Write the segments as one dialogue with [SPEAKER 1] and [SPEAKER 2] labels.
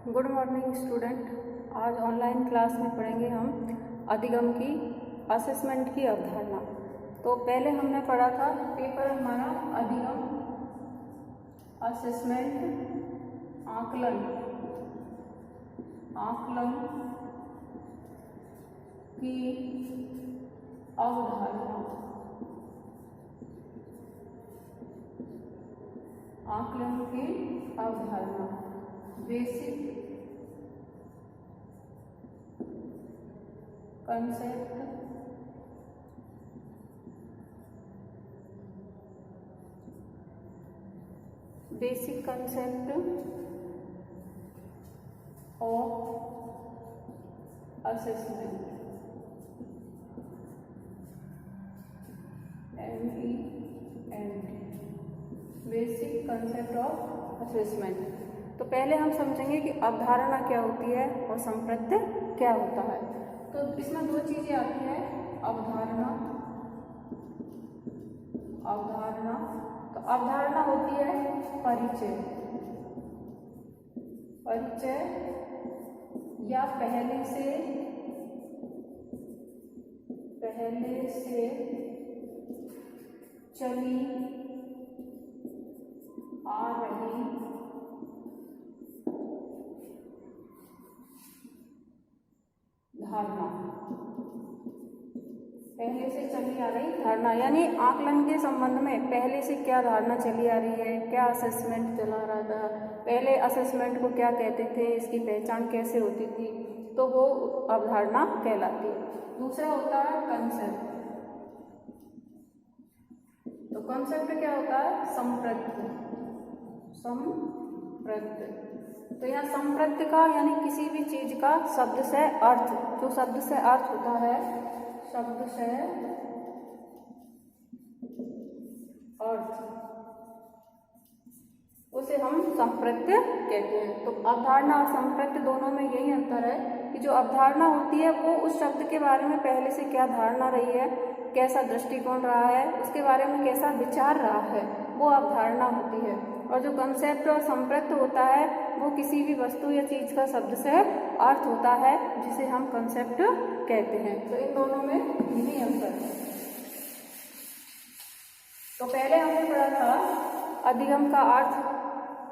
[SPEAKER 1] Good morning student. आज online class में पढ़ेंगे हम अधिगम की असेसमेंट की अवधारणा। तो पहले हमने पढ़ा था पेपर हमारा अधिगम असेसमेंट आकलन की अवधारणा। आकलन की अवधारणा basic concept of assessment basic concept of assessment. तो पहले हम समझेंगे कि अवधारणा क्या होती है और संप्रत्य क्या होता है। तो इसमें दो चीजें आती है, अवधारणा। तो अवधारणा होती है परिचय या पहले से चली आ रही धारणा। पहले से चली आ रही धारणा यानी आकलन के संबंध में पहले से क्या धारणा चली आ रही है, क्या असेसमेंट चला रहा था, पहले असेसमेंट को क्या कहते थे, इसकी पहचान कैसे होती थी, तो वो अवधारणा कहलाती है। दूसरा होता है कंसेप्ट। तो कंसेप्ट क्या होता है, संप्रत्य। तो यहाँ संप्रत्य का यानी किसी भी चीज का शब्द से अर्थ, जो शब्द से अर्थ होता है, शब्द से अर्थ, उसे हम संप्रत्य कहते हैं। तो अवधारणा और संप्रत्य दोनों में यही अंतर है कि जो अवधारणा होती है वो उस शब्द के बारे में पहले से क्या धारणा रही है, कैसा दृष्टिकोण रहा है, उसके बारे में कैसा विचार रहा है, वो अवधारणा होती है। और जो कंसेप्ट और संप्रत्य होता है वो किसी भी वस्तु या चीज का शब्द से अर्थ होता है, जिसे हम कंसेप्ट कहते हैं। तो इन दोनों में यही अंतर है। तो पहले हमने पढ़ा था अधिगम का अर्थ,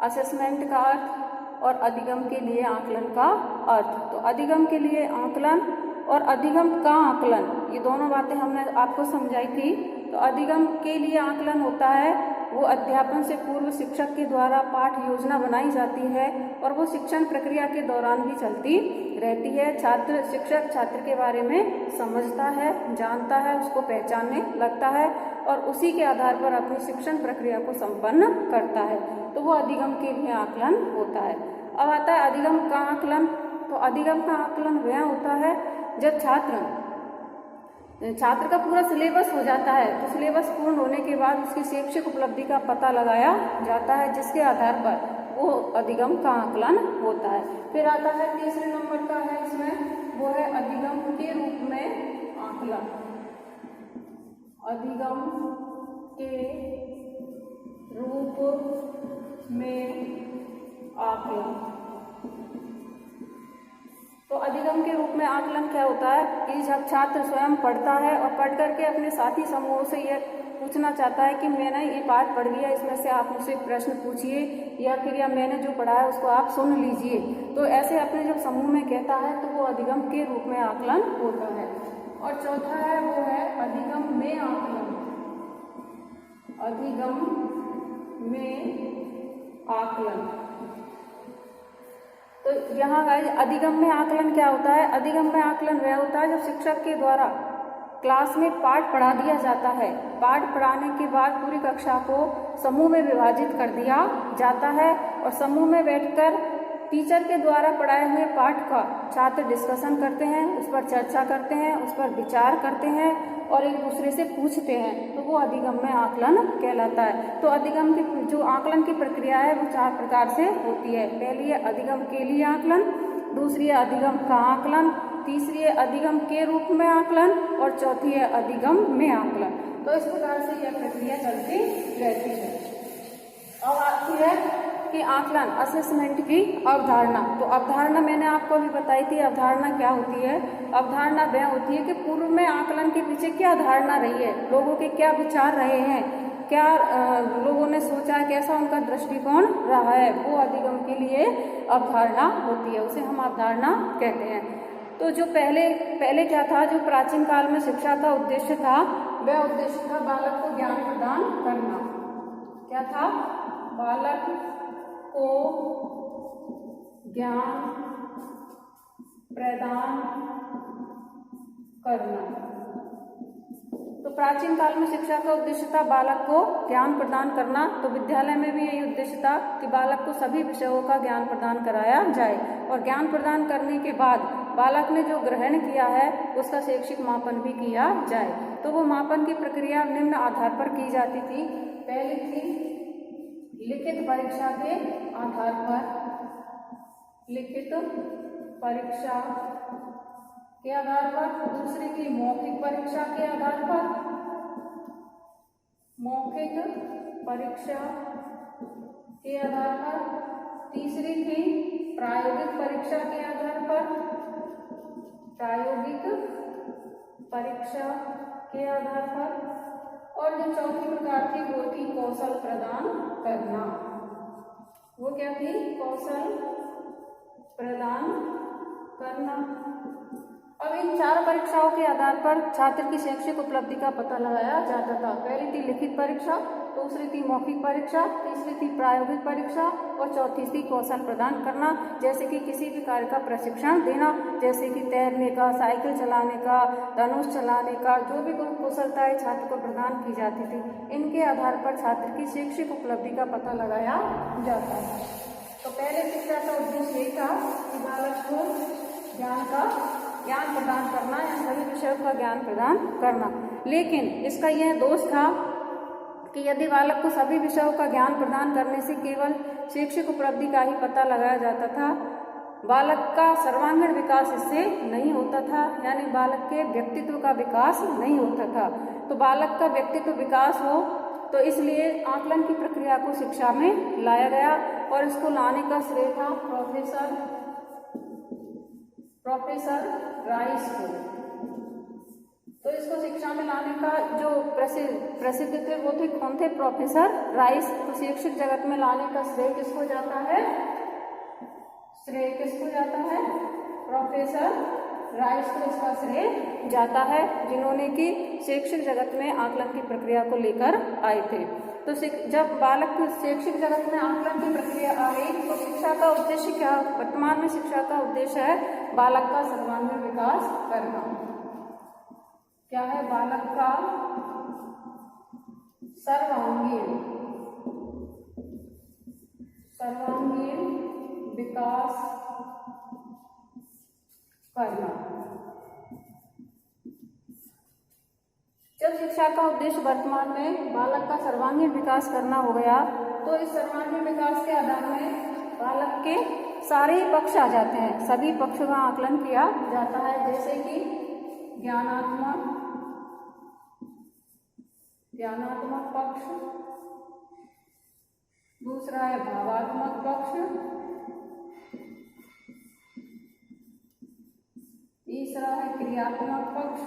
[SPEAKER 1] असेसमेंट का अर्थ और अधिगम के लिए आकलन का अर्थ। तो अधिगम के लिए आकलन और अधिगम का आकलन, ये दोनों बातें हमने आपको समझाई थी। तो अधिगम के लिए आकलन होता है वो अध्यापन से पूर्व शिक्षक के द्वारा पाठ योजना बनाई जाती है और वो शिक्षण प्रक्रिया के दौरान भी चलती रहती है। शिक्षक छात्र के बारे में समझता है, जानता है, उसको पहचानने लगता है और उसी के आधार पर अपनी शिक्षण प्रक्रिया को संपन्न करता है। तो वो अधिगम के लिए आकलन होता है। अब आता है अधिगम का आकलन। तो अधिगम का आकलन वह होता है जब छात्र का पूरा सिलेबस हो जाता है, तो सिलेबस पूर्ण होने के बाद उसकी शैक्षिक उपलब्धि का पता लगाया जाता है, जिसके आधार पर वो अधिगम का आकलन होता है। फिर आता है तीसरे नंबर का है इसमें, वो है अधिगम के रूप में आकलन। अधिगम के रूप में आकलन। तो अधिगम के रूप में आकलन क्या होता है कि जब छात्र स्वयं पढ़ता है और पढ़ करके अपने साथी समूहों से यह पूछना चाहता है कि मैंने ये पाठ पढ़ लिया, इसमें से आप मुझसे प्रश्न पूछिए, या फिर मैंने जो पढ़ा है उसको आप सुन लीजिए। तो ऐसे अपने जब समूह में कहता है तो वो अधिगम के रूप में आकलन होता है। और चौथा है वो है अधिगम में आकलन। अधिगम में आकलन। तो यहाँ अधिगम में आकलन क्या होता है, अधिगम में आकलन वह होता है जब शिक्षक के द्वारा क्लास में पाठ पढ़ा दिया जाता है, पाठ पढ़ाने के बाद पूरी कक्षा को समूह में विभाजित कर दिया जाता है और समूह में बैठकर टीचर के द्वारा पढ़ाए हुए पाठ का छात्र डिस्कशन करते हैं, उस पर चर्चा करते हैं, उस पर विचार करते हैं और एक दूसरे से पूछते हैं। तो वो अधिगम में आकलन कहलाता है। तो अधिगम की जो आकलन की प्रक्रिया है वो 4 प्रकार से होती है। पहली है अधिगम के लिए आकलन, दूसरी है अधिगम का आकलन, तीसरी है अधिगम के रूप में आकलन और चौथी है अधिगम में आकलन। तो इस प्रकार से यह प्रक्रिया चलती रहती है। अब आती है कि आकलन असेसमेंट की अवधारणा। तो अवधारणा मैंने आपको अभी बताई थी, अवधारणा क्या होती है। अवधारणा वह होती है कि पूर्व में आकलन के पीछे क्या धारणा रही है, लोगों के क्या विचार रहे हैं, क्या लोगों ने सोचा, कैसा उनका दृष्टिकोण रहा है, वो अधिगम के लिए अवधारणा होती है, उसे हम अवधारणा कहते हैं। तो जो पहले क्या था, जो प्राचीन काल में शिक्षा का उद्देश्य था, वह उद्देश्य था बालक को ज्ञान प्रदान करना। क्या था? बालक को ज्ञान प्रदान करना। तो प्राचीन काल में शिक्षा का उद्देश्य था बालक को ज्ञान प्रदान करना। तो विद्यालय में भी यही उद्देश्य था कि बालक को सभी विषयों का ज्ञान प्रदान कराया जाए, और ज्ञान प्रदान करने के बाद बालक ने जो ग्रहण किया है उसका शैक्षिक मापन भी किया जाए। तो वो मापन की प्रक्रिया निम्न आधार पर की जाती थी। पहली थी लिखित परीक्षा के आधार पर, लिखित परीक्षा के आधार पर। दूसरी थी मौखिक परीक्षा के आधार पर, मौखिक परीक्षा के आधार पर। तीसरी थी प्रायोगिक परीक्षा के आधार पर, प्रायोगिक परीक्षा के आधार पर। और जो चौथी प्रकार थी वो थी कौशल प्रदान करना। वो क्या थी? कौशल प्रदान करना। अब इन 4 परीक्षाओं के आधार पर छात्र की शैक्षिक उपलब्धि का पता लगाया जाता था। पहली थी लिखित परीक्षा, दूसरी थी मौखिक परीक्षा, तीसरी थी प्रायोगिक परीक्षा, और चौथी थी कौशल प्रदान करना, जैसे कि किसी भी कार्य का प्रशिक्षण देना, जैसे कि तैरने का, साइकिल चलाने का, धनुष चलाने का, जो भी कुशलताएं छात्र को प्रदान की जाती थी, इनके आधार पर छात्र की शैक्षिक उपलब्धि का पता लगाया जाता है। तो पहले शिक्षा का उद्देश्य यही था कि बालक को ज्ञान प्रदान करना या सभी विषयों का ज्ञान प्रदान करना। लेकिन इसका यह दोष था कि यदि बालक को सभी विषयों का ज्ञान प्रदान करने से केवल शैक्षिक उपलब्धि का ही पता लगाया जाता था, बालक का सर्वांगीण विकास इससे नहीं होता था, यानी बालक के व्यक्तित्व का विकास नहीं होता था। तो बालक का व्यक्तित्व विकास हो तो इसलिए आकलन की प्रक्रिया को शिक्षा में लाया गया, और इसको लाने का श्रेय था प्रोफेसर राइस को। तो इसको शिक्षा में लाने का जो प्रसिद्ध थे वो थे, कौन थे? Professor rice. तो शैक्षिक जगत में लाने का श्रेय किसको जाता है? प्रोफेसर राइस को इसका श्रेय जाता है, जिन्होंने कि शैक्षिक जगत में आकलन की प्रक्रिया को लेकर आए थे। तो जब बालक शैक्षिक जगत में आकलन की प्रक्रिया आई तो शिक्षा का उद्देश्य क्या? वर्तमान में शिक्षा का उद्देश्य है बालक का सर्वांगीण विकास करना। क्या है? बालक का सर्वांगीण विकास करना। जब शिक्षा का उद्देश्य वर्तमान में बालक का सर्वांगीण विकास करना हो गया, तो इस सर्वांगीण विकास के आधार में बालक के सारे ही पक्ष आ जाते हैं, सभी पक्षों का आकलन किया जाता है, जैसे कि ज्ञानात्मक पक्ष, दूसरा है भावात्मक पक्ष, तीसरा है क्रियात्मक पक्ष,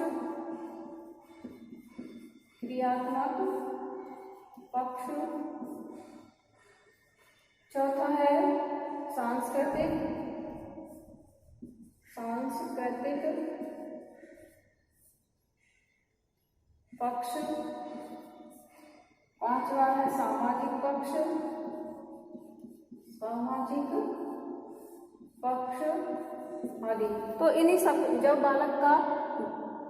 [SPEAKER 1] चौथा है सांस्कृतिक पक्ष, पांचवा है सामाजिक पक्ष आदि। तो इन्हीं सब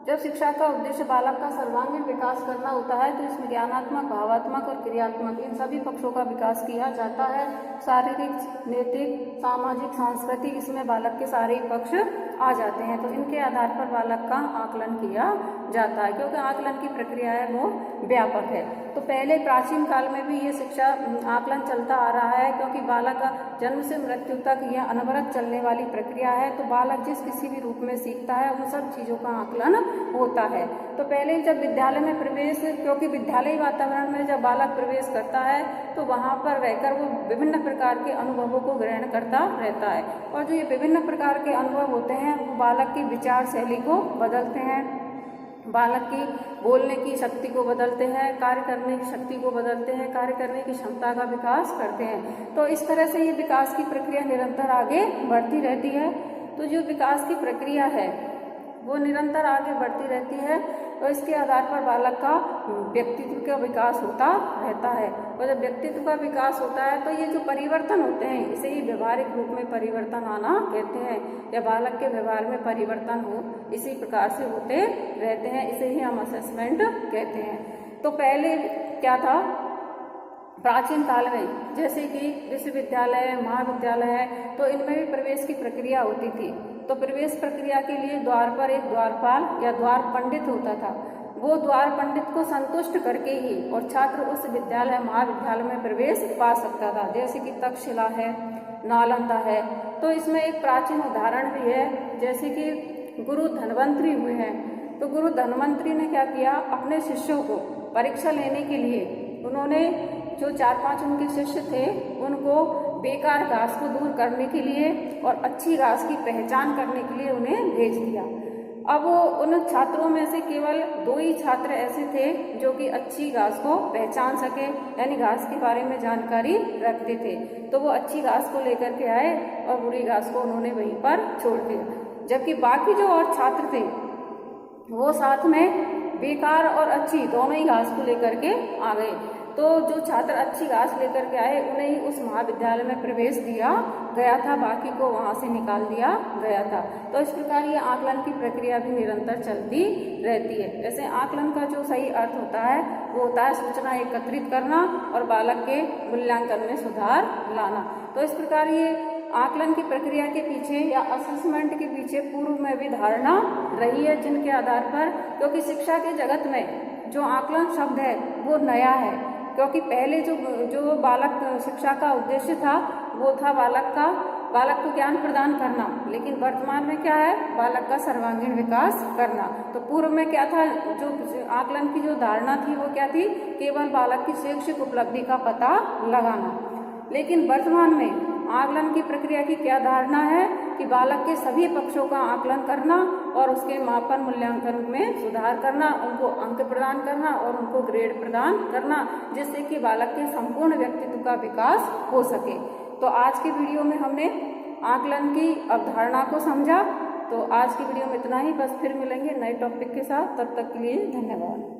[SPEAKER 1] जब शिक्षा का उद्देश्य बालक का सर्वांगीण विकास करना होता है तो इसमें ज्ञानात्मक, भावात्मक और क्रियात्मक इन सभी पक्षों का विकास किया जाता है। शारीरिक, नैतिक, सामाजिक, सांस्कृतिक, इसमें बालक के सारे ही पक्ष आ जाते हैं। तो इनके आधार पर बालक का आकलन किया जाता है, क्योंकि आकलन की प्रक्रिया है वो व्यापक है। तो पहले प्राचीन काल में भी ये शिक्षा आकलन चलता आ रहा है, क्योंकि बालक का जन्म से मृत्यु तक यह अनवरत चलने वाली प्रक्रिया है। तो बालक जिस किसी भी रूप में सीखता है उन सब चीज़ों का आकलन होता है। तो पहले जब विद्यालय में प्रवेश, क्योंकि विद्यालयी वातावरण में जब बालक प्रवेश करता है तो वहाँ पर रहकर वो विभिन्न प्रकार के अनुभवों को ग्रहण करता रहता है, और जो ये विभिन्न प्रकार के अनुभव होते हैं वो बालक की विचार शैली को बदलते हैं, बालक की बोलने की शक्ति को बदलते हैं, कार्य करने की शक्ति को बदलते हैं, कार्य करने की क्षमता का विकास करते हैं। तो इस तरह से ये विकास की प्रक्रिया निरंतर आगे बढ़ती रहती है। तो जो विकास की प्रक्रिया है वो निरंतर आगे बढ़ती रहती है, तो इसके आधार पर बालक का व्यक्तित्व का विकास होता रहता है। और जब व्यक्तित्व का विकास होता है तो ये जो परिवर्तन होते हैं इसे ही व्यवहारिक रूप में परिवर्तन आना कहते हैं, या बालक के व्यवहार में परिवर्तन हो इसी प्रकार से होते रहते हैं, इसे ही हम असेसमेंट कहते हैं। तो पहले क्या था, प्राचीन काल में जैसे कि विश्वविद्यालय है, महाविद्यालय है, तो इनमें भी प्रवेश की प्रक्रिया होती थी। तो प्रवेश प्रक्रिया के लिए द्वार पर एक द्वारपाल या द्वार पंडित होता था। वो द्वार पंडित को संतुष्ट करके ही और छात्र उस विद्यालय महाविद्यालय में प्रवेश पा सकता था, जैसे कि तक्षशिला है, नालंदा है। तो इसमें एक प्राचीन उदाहरण भी है, जैसे कि गुरु धन्वंतरी हुए हैं। तो गुरु धन्वंतरी ने क्या किया, अपने शिष्यों को परीक्षा लेने के लिए उन्होंने जो 4-5 उनके शिष्य थे उनको बेकार घास को दूर करने के लिए और अच्छी घास की पहचान करने के लिए उन्हें भेज दिया। अब उन छात्रों में से केवल 2 ही छात्र ऐसे थे जो कि अच्छी घास को पहचान सके, यानी घास के बारे में जानकारी रखते थे। तो वो अच्छी घास को लेकर के आए और बुरी घास को उन्होंने वहीं पर छोड़ दिया, जबकि बाकी जो और छात्र थे वो साथ में बेकार और अच्छी दोनों ही घास को लेकर के आ गए। तो जो छात्र अच्छी घास लेकर के आए उन्हें ही उस महाविद्यालय में प्रवेश दिया गया था, बाकी को वहाँ से निकाल दिया गया था। तो इस प्रकार ये आकलन की प्रक्रिया भी निरंतर चलती रहती है। जैसे आकलन का जो सही अर्थ होता है वो होता है सूचना एकत्रित करना और बालक के मूल्यांकन में सुधार लाना। तो इस प्रकार ये आकलन की प्रक्रिया के पीछे या असेसमेंट के पीछे पूर्व में भी धारणा रही है, जिनके आधार पर, क्योंकि शिक्षा के जगत में जो आकलन शब्द है वो नया है, क्योंकि पहले जो बालक शिक्षा का उद्देश्य था वो था बालक को ज्ञान प्रदान करना, लेकिन वर्तमान में क्या है, बालक का सर्वांगीण विकास करना। तो पूर्व में क्या था, जो आकलन की जो धारणा थी वो क्या थी, केवल बालक की शैक्षिक उपलब्धि का पता लगाना। लेकिन वर्तमान में आकलन की प्रक्रिया की क्या धारणा है कि बालक के सभी पक्षों का आकलन करना और उसके मापन मूल्यांकन में सुधार करना, उनको अंक प्रदान करना और उनको ग्रेड प्रदान करना, जिससे कि बालक के संपूर्ण व्यक्तित्व का विकास हो सके। तो आज के वीडियो में हमने आकलन की अवधारणा को समझा। तो आज की वीडियो में इतना ही, बस फिर मिलेंगे नए टॉपिक के साथ, तब तक के लिए धन्यवाद।